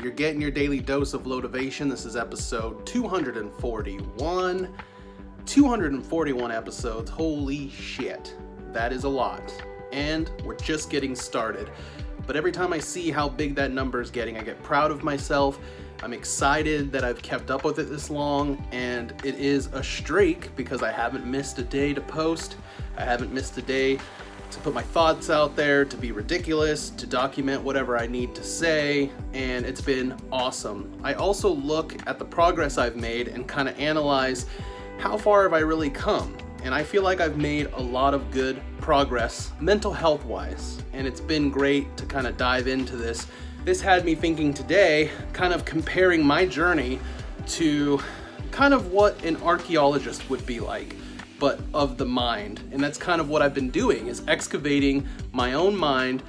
You're getting your daily dose of LoweTivation. This is episode 241. 241 episodes. Holy shit. That is a lot. And we're just getting started. But every time I see how big that number is getting, I get proud of myself. I'm excited that I've kept up with it this long, and it is a streak because I haven't missed a day to post. I haven't missed a day to put my thoughts out there, to be ridiculous, to document whatever I need to say, and it's been awesome. I also look at the progress I've made and kind of analyze how far have I really come. And I feel like I've made a lot of good progress mental health wise, and it's been great to kind of dive into this. This had me thinking today, kind of comparing my journey to kind of what an archaeologist would be like, but of the mind. And that's kind of what I've been doing, is excavating my own mind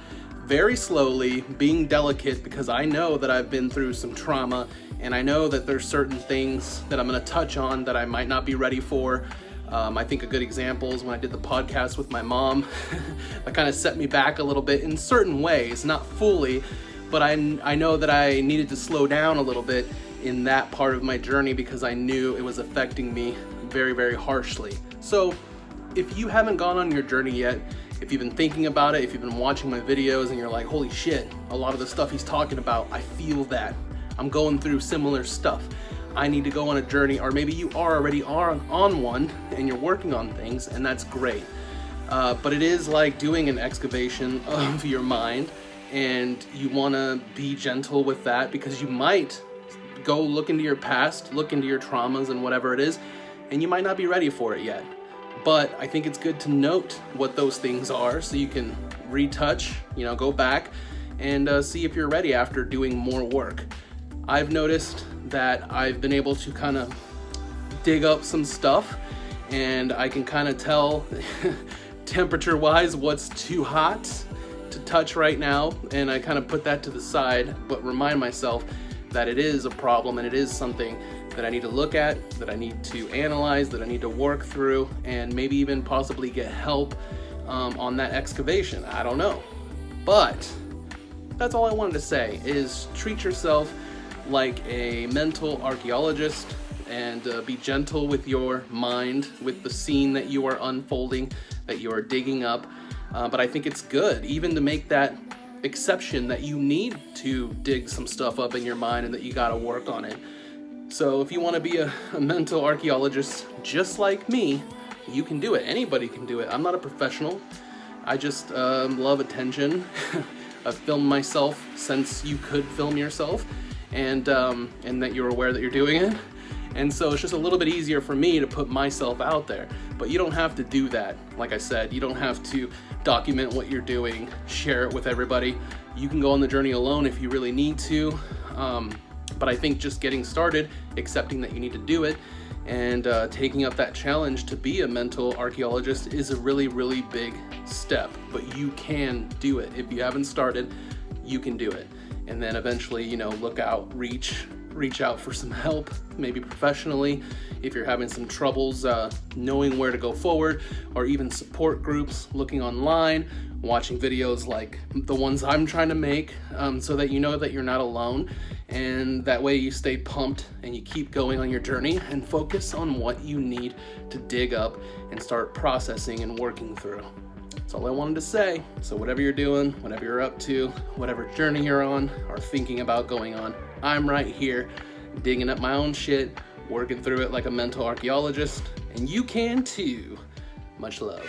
very slowly, being delicate, because I know that I've been through some trauma, and I know that there's certain things that I'm gonna touch on that I might not be ready for. I think a good example is when I did the podcast with my mom. That kind of set me back a little bit in certain ways, not fully, but I know that I needed to slow down a little bit in that part of my journey because I knew it was affecting me very, very harshly. So if you haven't gone on your journey yet, if you've been thinking about it, if you've been watching my videos and you're like, holy shit, a lot of the stuff he's talking about, I feel that. I'm going through similar stuff. I need to go on a journey, or maybe you are already on one and you're working on things, and that's great. But it is like doing an excavation of your mind, and you want to be gentle with that because you might go look into your past, look into your traumas and whatever it is, and you might not be ready for it yet. But I think it's good to note what those things are so you can retouch, go back and see if you're ready after doing more work. I've noticed that I've been able to kind of dig up some stuff, and I can kind of tell temperature wise what's too hot to touch right now, and I kind of put that to the side, but remind myself that it is a problem and it is something that I need to look at, that I need to analyze, that I need to work through, and maybe even possibly get help on that excavation. I don't know. But that's all I wanted to say, is treat yourself like a mental archaeologist and be gentle with your mind, with the scene that you are unfolding, that you are digging up. But I think it's good even to make that exception that you need to dig some stuff up in your mind and that you gotta work on it. So if you want to be a mental archaeologist just like me, you can do it. Anybody can do it. I'm not a professional. I just love attention. I've filmed myself since you could film yourself, and that you're aware that you're doing it. And so it's just a little bit easier for me to put myself out there. But you don't have to do that. Like I said, you don't have to document what you're doing, share it with everybody. You can go on the journey alone if you really need to. But I think just getting started, accepting that you need to do it, and taking up that challenge to be a mental archaeologist is a really, really big step. But you can do it. If you haven't started, you can do it. And then eventually, look out, reach out for some help, maybe professionally, if you're having some troubles knowing where to go forward, or even support groups, looking online, watching videos like the ones I'm trying to make, so that you know that you're not alone, and that way you stay pumped and you keep going on your journey and focus on what you need to dig up and start processing and working through. That's all I wanted to say. So whatever you're doing, whatever you're up to, whatever journey you're on or thinking about going on, I'm right here digging up my own shit, working through it like a mental archaeologist, and you can too. Much love.